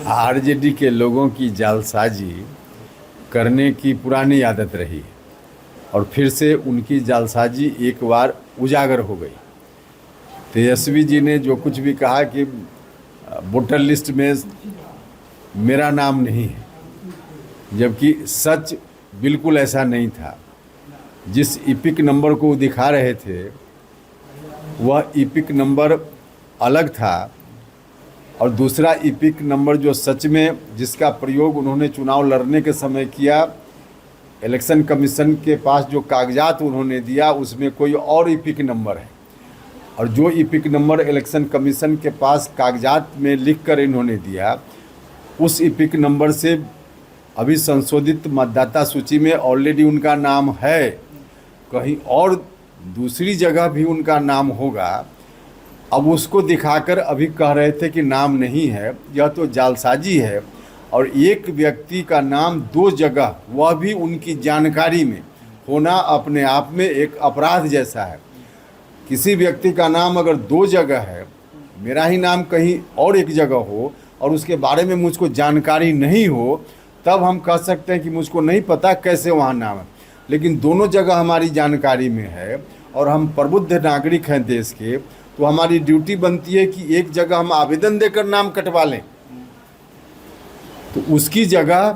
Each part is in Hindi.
आरजेडी के लोगों की जालसाजी करने की पुरानी आदत रही और फिर से उनकी जालसाजी एक बार उजागर हो गई। तेजस्वी जी ने जो कुछ भी कहा कि वोटर लिस्ट में मेरा नाम नहीं है, जबकि सच बिल्कुल ऐसा नहीं था। जिस इपिक नंबर को वो दिखा रहे थे वह इपिक नंबर अलग था और दूसरा इपिक नंबर जो सच में जिसका प्रयोग उन्होंने चुनाव लड़ने के समय किया, इलेक्शन कमीशन के पास जो कागजात उन्होंने दिया उसमें कोई और इपिक नंबर है और जो इपिक नंबर इलेक्शन कमीशन के पास कागजात में लिखकर इन्होंने दिया उस इपिक नंबर से अभी संशोधित मतदाता सूची में ऑलरेडी उनका नाम है, कहीं और दूसरी जगह भी उनका नाम होगा। अब उसको दिखाकर अभी कह रहे थे कि नाम नहीं है, यह तो जालसाजी है। और एक व्यक्ति का नाम दो जगह, वह भी उनकी जानकारी में होना अपने आप में एक अपराध जैसा है। किसी व्यक्ति का नाम अगर दो जगह है, मेरा ही नाम कहीं और एक जगह हो और उसके बारे में मुझको जानकारी नहीं हो, तब हम कह सकते हैं कि मुझको नहीं पता कैसे वहाँ नाम है। लेकिन दोनों जगह हमारी जानकारी में है और हम प्रबुद्ध नागरिक हैं देश के, तो हमारी ड्यूटी बनती है कि एक जगह हम आवेदन देकर नाम कटवा लें। तो उसकी जगह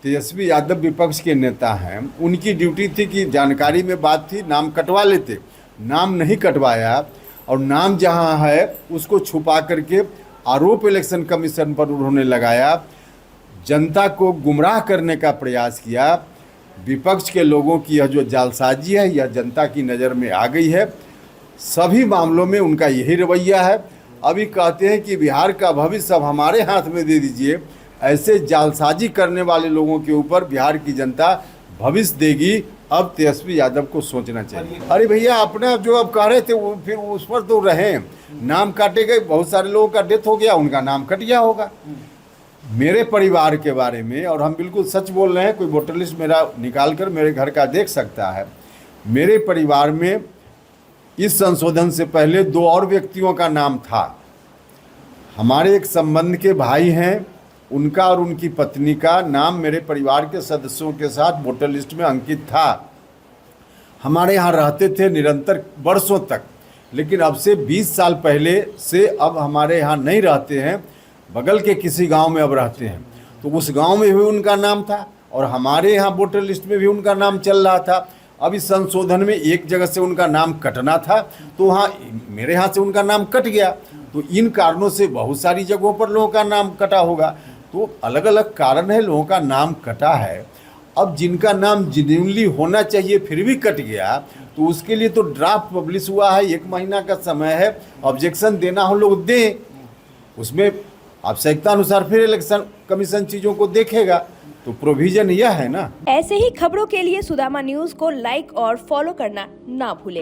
तेजस्वी यादव विपक्ष के नेता हैं, उनकी ड्यूटी थी कि जानकारी में बात थी नाम कटवा लेते, नाम नहीं कटवाया और नाम जहां है उसको छुपा करके आरोप इलेक्शन कमीशन पर उन्होंने लगाया, जनता को गुमराह करने का प्रयास किया। विपक्ष के लोगों की यह जो जालसाजी है यह जनता की नज़र में आ गई है। सभी मामलों में उनका यही रवैया है। अभी कहते हैं कि बिहार का भविष्य अब हमारे हाथ में दे दीजिए। ऐसे जालसाजी करने वाले लोगों के ऊपर बिहार की जनता भविष्य देगी। अब तेजस्वी यादव को सोचना चाहिए। अरे भैया, अपना जो अब कह रहे थे वो फिर उस पर तो रहे, नाम काटे गए, बहुत सारे लोगों का डेथ हो गया, उनका नाम कट गया होगा। मेरे परिवार के बारे में, और हम बिल्कुल सच बोल रहे हैं, कोई वोटर लिस्ट मेरा निकाल कर मेरे घर का देख सकता है। मेरे परिवार में इस संशोधन से पहले दो और व्यक्तियों का नाम था। हमारे एक संबंध के भाई हैं, उनका और उनकी पत्नी का नाम मेरे परिवार के सदस्यों के साथ वोटर लिस्ट में अंकित था। हमारे यहाँ रहते थे निरंतर वर्षों तक, लेकिन अब से 20 साल पहले से अब हमारे यहाँ नहीं रहते हैं, बगल के किसी गांव में अब रहते हैं। तो उस गांव में भी उनका नाम था और हमारे यहाँ वोटर लिस्ट में भी उनका नाम चल रहा था। अब इस संशोधन में एक जगह से उनका नाम कटना था, तो वहाँ मेरे यहाँ से उनका नाम कट गया। तो इन कारणों से बहुत सारी जगहों पर लोगों का नाम कटा होगा। तो अलग अलग कारण है, लोगों का नाम कटा है। अब जिनका नाम जेन्युइनली होना चाहिए फिर भी कट गया, तो उसके लिए तो ड्राफ्ट पब्लिश हुआ है, 1 महीना का समय है। ऑब्जेक्शन देना हम लोग दें, उसमें आवश्यकता अनुसार फिर इलेक्शन कमीशन चीज़ों को देखेगा। तो प्रोविजन यह है ना। ऐसे ही खबरों के लिए सुदामा न्यूज़ को लाइक और फॉलो करना ना भूलें।